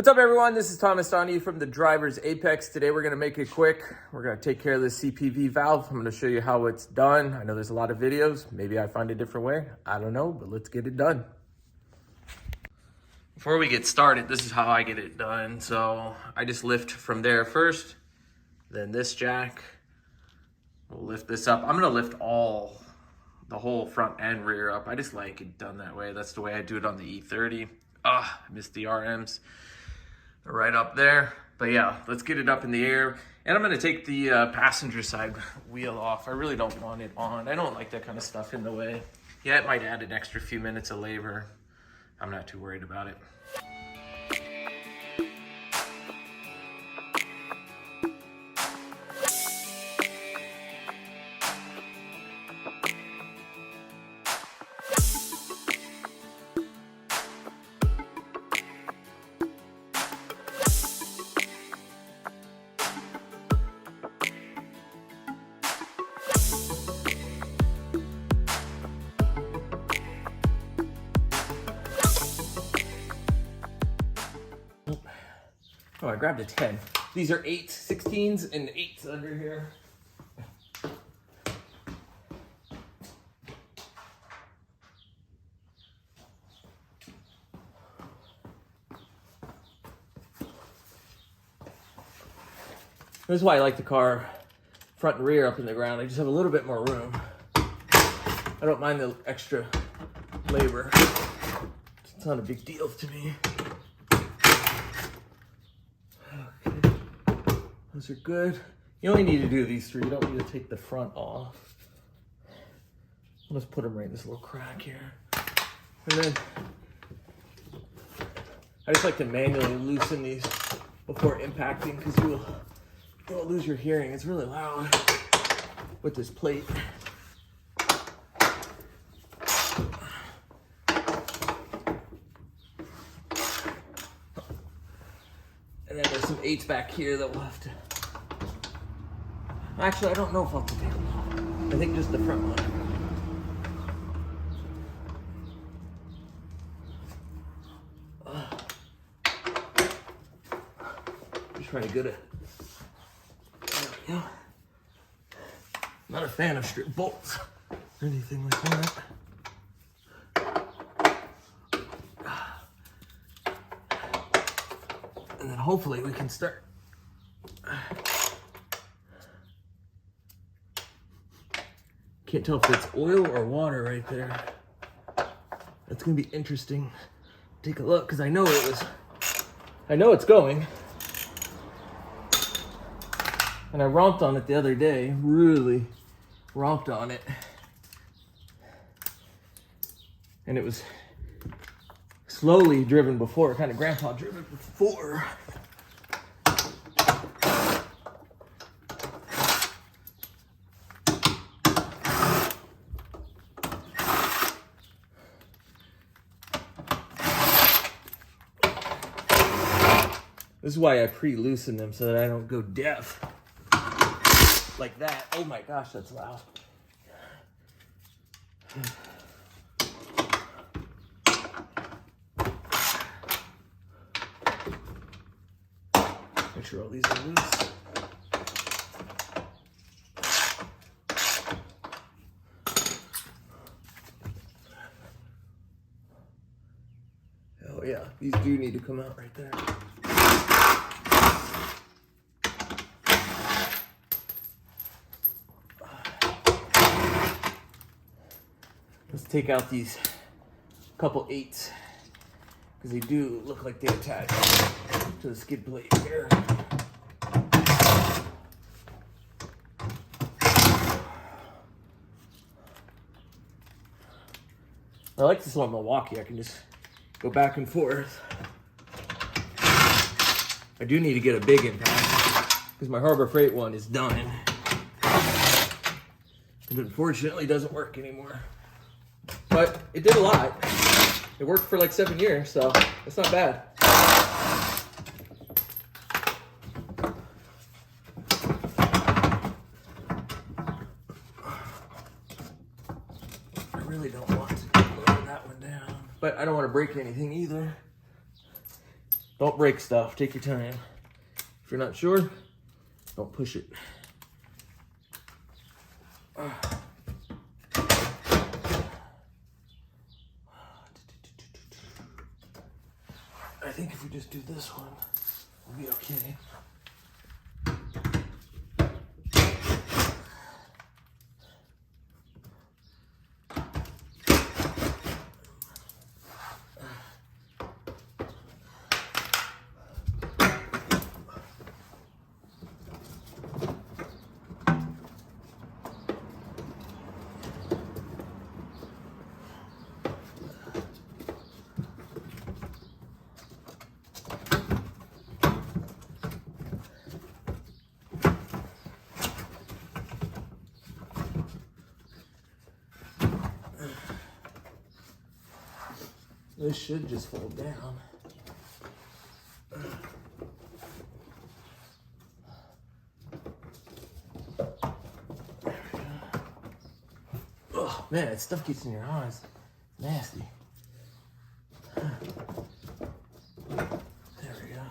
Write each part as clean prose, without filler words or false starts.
What's up, everyone? This is Thomas Donnie from the Driver's Apex. Today we're going to make it quick. We're going to take care of this CPV valve. I'm going to show you how it's done. I know there's a lot of videos. Maybe I find a different way. I don't know, but let's get it done. Before we get started, this is how I get it done. So I just lift from there first, then this jack. We'll lift this up. I'm going to lift the whole front and rear up. I just like it done that way. That's the way I do it on the E30. I missed the RMs. They're right up there. But yeah, let's get it up in the air. And I'm going to take the passenger side wheel off. I really don't want it on. I don't like that kind of stuff in the way. Yeah, it might add an extra few minutes of labor. I'm not too worried about it. Oh, I grabbed a 10. These are 8s, 16s, and 8s under here. This is why I like the car front and rear up in the ground. I just have a little bit more room. I don't mind the extra labor. It's not a big deal to me. Those are good. You only need to do these 3. You don't need to take the front off. Let's put them right in this little crack here. And then I just like to manually loosen these before impacting because you'll lose your hearing. It's really loud with this plate. And then there's some 8s back here that we'll have to... Actually, I don't know if I'll have to take them off. I think just the front one. Just trying to get it. There we go. Not a fan of strip bolts or anything like that. And then hopefully we can start. Can't tell if it's oil or water right there. That's gonna be interesting. Take a look, because I know it's going. And I romped on it the other day, really romped on it. And it was slowly driven before, kind of grandpa driven before. This is why I pre-loosen them so that I don't go deaf like that. Oh my gosh, that's loud. Make sure all these are loose. Oh yeah, these do need to come out right there. Let's take out these couple 8s because they do look like they attach to the skid plate here. I like this one Milwaukee. I can just go back and forth. I do need to get a big impact because my Harbor Freight one is done. It unfortunately doesn't work anymore. But it did a lot. It worked for like 7 years, so it's not bad. I really don't want to lower that one down, but I don't want to break anything either. Don't break stuff. Take your time. If you're not sure, don't push it. I think if we just do this one, we'll be okay. This should just fold down. Oh man, that stuff gets in your eyes. Nasty. There we go.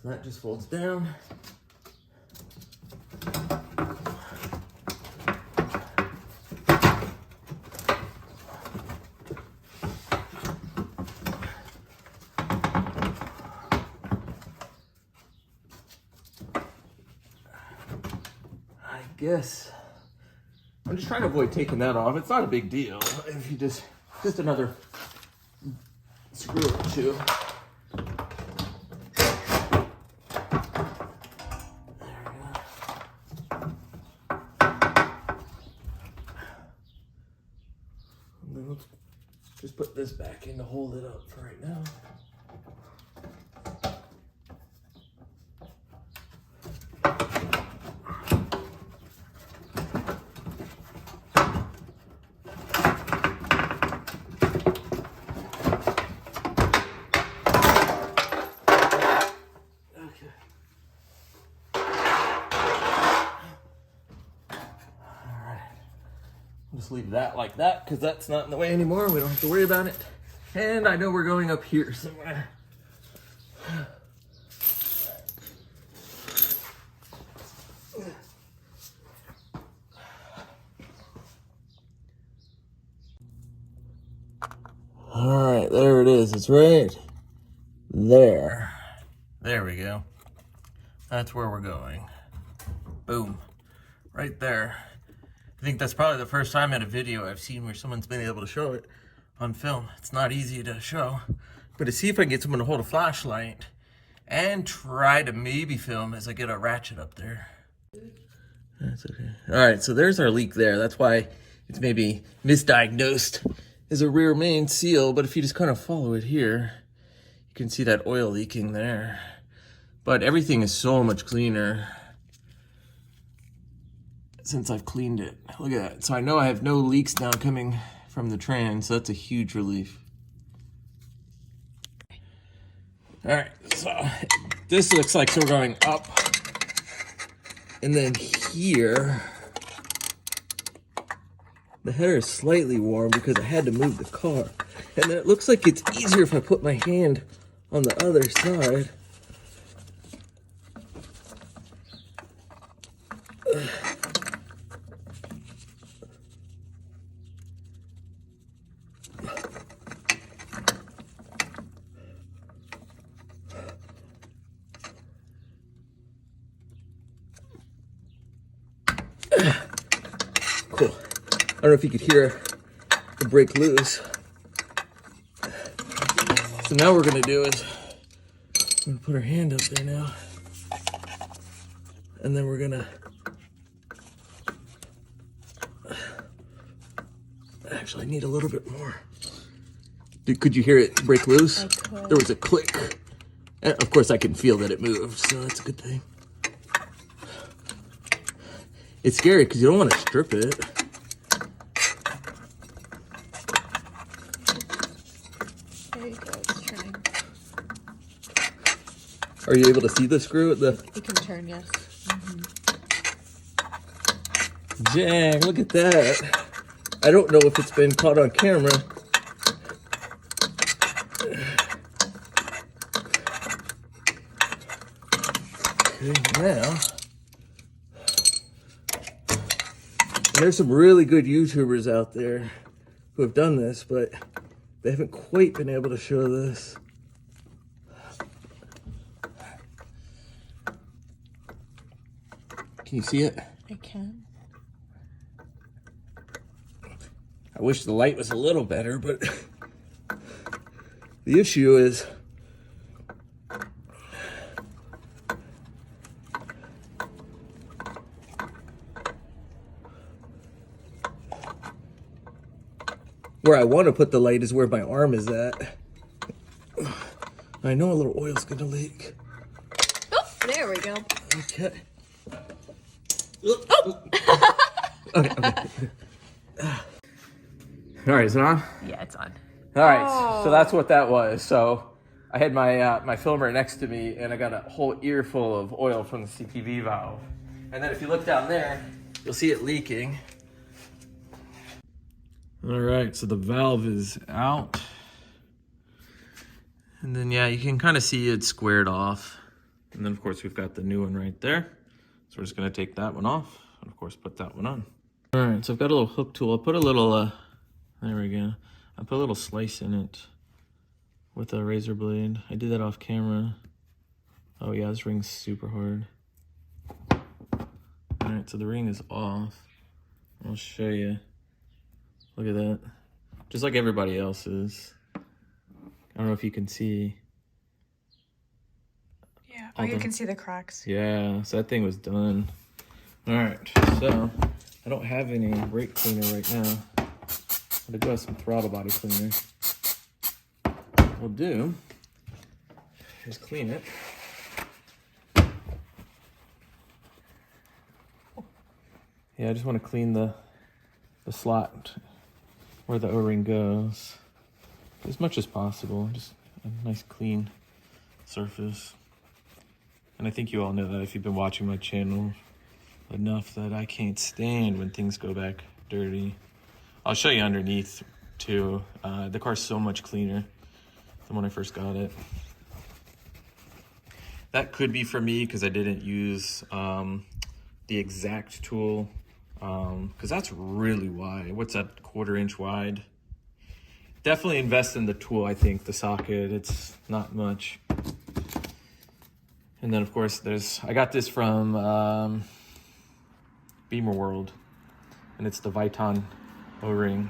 So that just folds down. Guess I'm just trying to avoid taking that off. It's not a big deal if you just another screw or two. There we go. And then let's just put this back in to hold it up for right now. Just leave that like that because that's not in the way anymore. We don't have to worry about it. And I know we're going up here somewhere. All right, there it is. It's right there. There we go. That's where we're going. Boom. Right there. I think that's probably the first time in a video I've seen where someone's been able to show it on film. It's not easy to show, but to see if I can get someone to hold a flashlight and try to maybe film as I get a ratchet up there. That's okay. All right, so there's our leak there. That's why it's maybe misdiagnosed as a rear main seal, but if you just kind of follow it here, you can see that oil leaking there. But everything is so much cleaner since I've cleaned it. Look at that. So I know I have no leaks now coming from the trans, so that's a huge relief. All right, so this looks like we're going up. And then here, the header is slightly warm because I had to move the car. And then it looks like it's easier if I put my hand on the other side. Cool. I don't know if you could hear the brake loose. So now what we're gonna do is I'm gonna put our hand up there now, and then we're gonna actually I need a little bit more. Could you hear it break loose? I could. There was a click. And of course I can feel that it moved, so that's a good thing. It's scary because you don't want to strip it. There you go, it's turning. Are you able to see the screw at the... It can turn, yes. Dang, look at that. I don't know if it's been caught on camera. Okay, now, there's some really good YouTubers out there who have done this, but they haven't quite been able to show this. Can you see it? I can. I wish the light was a little better, but the issue is where I want to put the light is where my arm is at. I know a little oil's gonna leak. Oh, there we go. Okay. Oh! Okay. All right, is it on? Yeah, it's on. All right, so that's what that was. So I had my filmer next to me, and I got a whole earful of oil from the CPV valve. And then if you look down there, you'll see it leaking. All right, so the valve is out. And then, yeah, you can kind of see it squared off. And then, of course, we've got the new one right there. So we're just going to take that one off and, of course, put that one on. All right, so I've got a little hook tool. I'll put a little, there we go. I put a little slice in it with a razor blade. I did that off camera. Oh, yeah, this ring's super hard. All right, so the ring is off. I'll show you. Look at that. Just like everybody else's. I don't know if you can see. Yeah, oh, you can see the cracks. Yeah, so that thing was done. All right, so I don't have any brake cleaner right now. I'm gonna go with some throttle body cleaner. What we'll do is clean it. Yeah, I just want to clean the slot where the O-ring goes as much as possible. Just a nice clean surface. And I think you all know that if you've been watching my channel enough that I can't stand when things go back dirty. I'll show you underneath too. The car's so much cleaner than when I first got it. That could be for me because I didn't use the exact tool, because that's really wide. What's that, 1/4 inch wide? Definitely invest in the tool, I think, the socket. It's not much. And then, of course, I got this from Beamer World, and it's the Viton O-ring.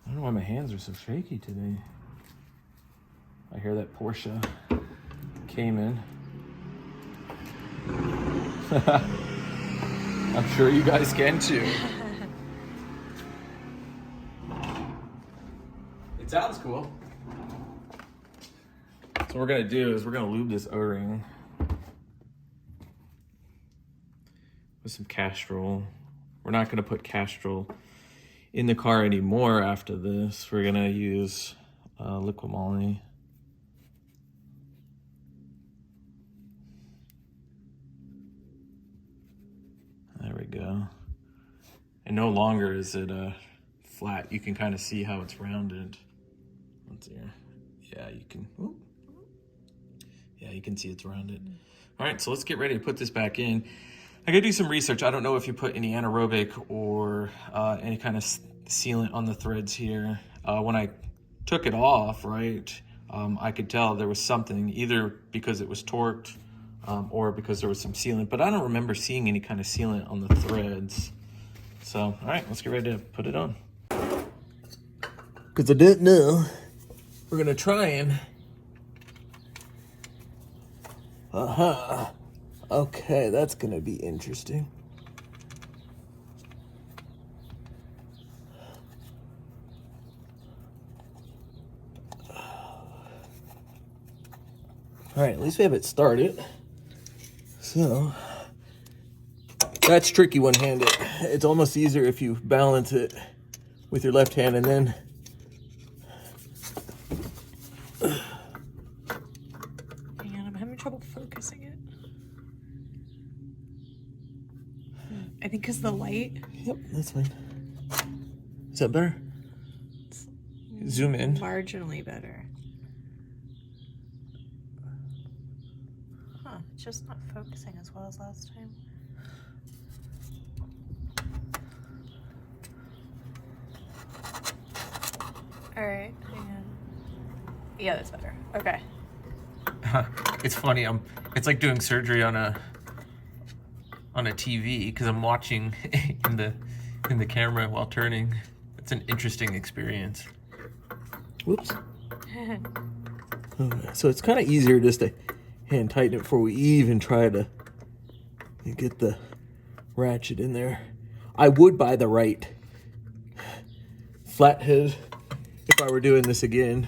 I don't know why my hands are so shaky today. I hear that Porsche came in. I'm sure you guys can too. It sounds cool. So what we're gonna do is we're gonna lube this O-ring with some Castrol. We're not gonna put Castrol in the car anymore after this. We're gonna use liquid moly. There we go. And no longer is it flat. You can kind of see how it's rounded. Let's see here. Yeah, you can. Ooh. Yeah, you can see it's rounded. All right, so let's get ready to put this back in. I gotta do some research. I don't know if you put any anaerobic or any kind of sealant on the threads here. When I took it off, right, I could tell there was something, either because it was torqued or because there was some sealant, but I don't remember seeing any kind of sealant on the threads. So, all right, let's get ready to put it on. Because I don't know, we're gonna try and, okay, that's gonna be interesting. All right, at least we have it started. So, that's tricky one-handed. It's almost easier if you balance it with your left hand and then hang on, I'm having trouble focusing it. I think because the light. Yep, that's fine. Is that better? Zoom in. Marginally better. just not focusing as well as last time. Alright, hang on. Yeah, that's better. Okay. It's funny, it's like doing surgery on a TV because I'm watching in the camera while turning. It's an interesting experience. Whoops. So it's kind of easier just to hand tighten it before we even try to get the ratchet in there. I would buy the right flathead if I were doing this again,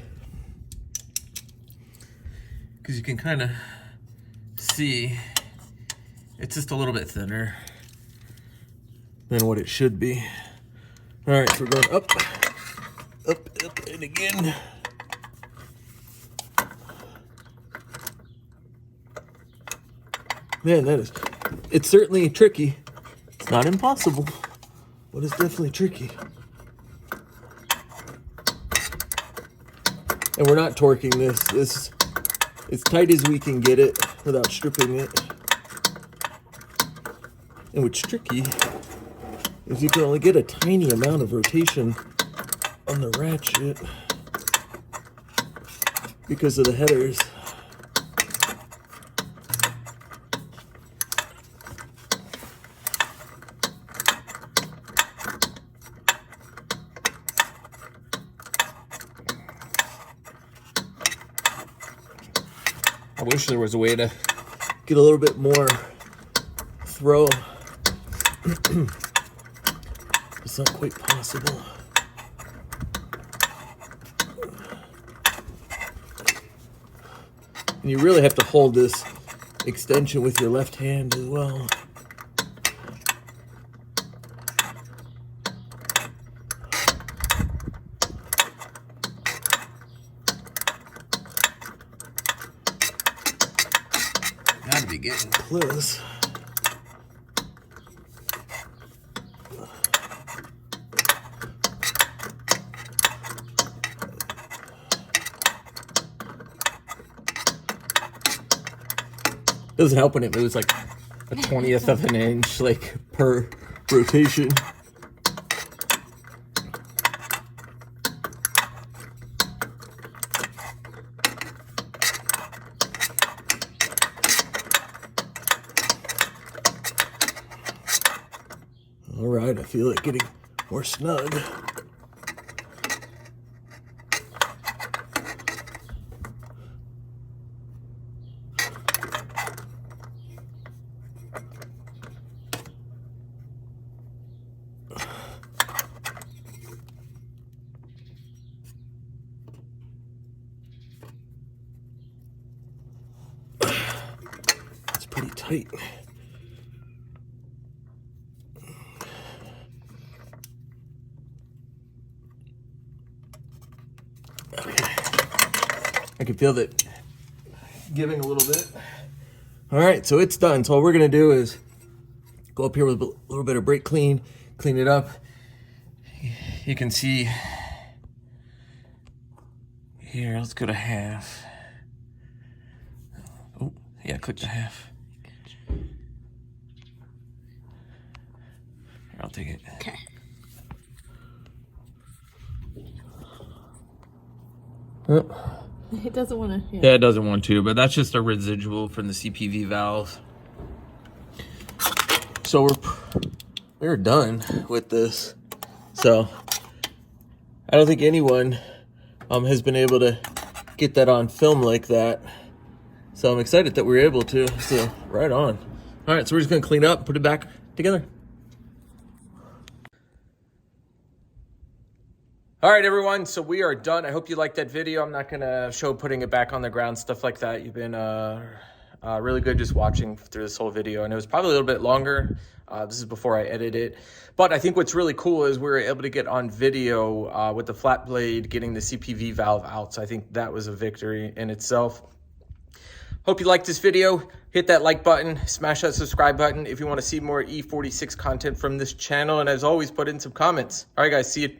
because you can kind of see it's just a little bit thinner than what it should be. All right, so we're going up, and again. Man, it's certainly tricky. It's not impossible, but it's definitely tricky. And we're not torquing this. This is as tight as we can get it without stripping it. And what's tricky is you can only get a tiny amount of rotation on the ratchet because of the headers. I wish there was a way to get a little bit more throw. It's not quite possible. And you really have to hold this extension with your left hand as well. Gotta be getting close. It doesn't help when it moves like a 20th of an inch, like per rotation. All right, I feel it getting more snug. It's pretty tight. I can feel that giving a little bit. All right, so it's done. So all we're gonna do is go up here with a little bit of brake clean it up. You can see here, let's go to half. Oh, yeah, click to half. Here, I'll take it. Okay. Oh. It doesn't want to. Yeah, it doesn't want to, but that's just a residual from the CPV valve. So we're done with this. So I don't think anyone has been able to get that on film like that. So I'm excited that we were able to. So right on. All right, so we're just gonna clean up, put it back together. All right, everyone, so we are done. I hope you liked that video. I'm not gonna show putting it back on the ground, stuff like that. You've been really good just watching through this whole video, and it was probably a little bit longer. This is before I edit it. But I think what's really cool is we were able to get on video with the flat blade getting the CPV valve out. So I think that was a victory in itself. Hope you liked this video. Hit that like button, smash that subscribe button if you want to see more E46 content from this channel. And as always, put in some comments. All right, guys, see you.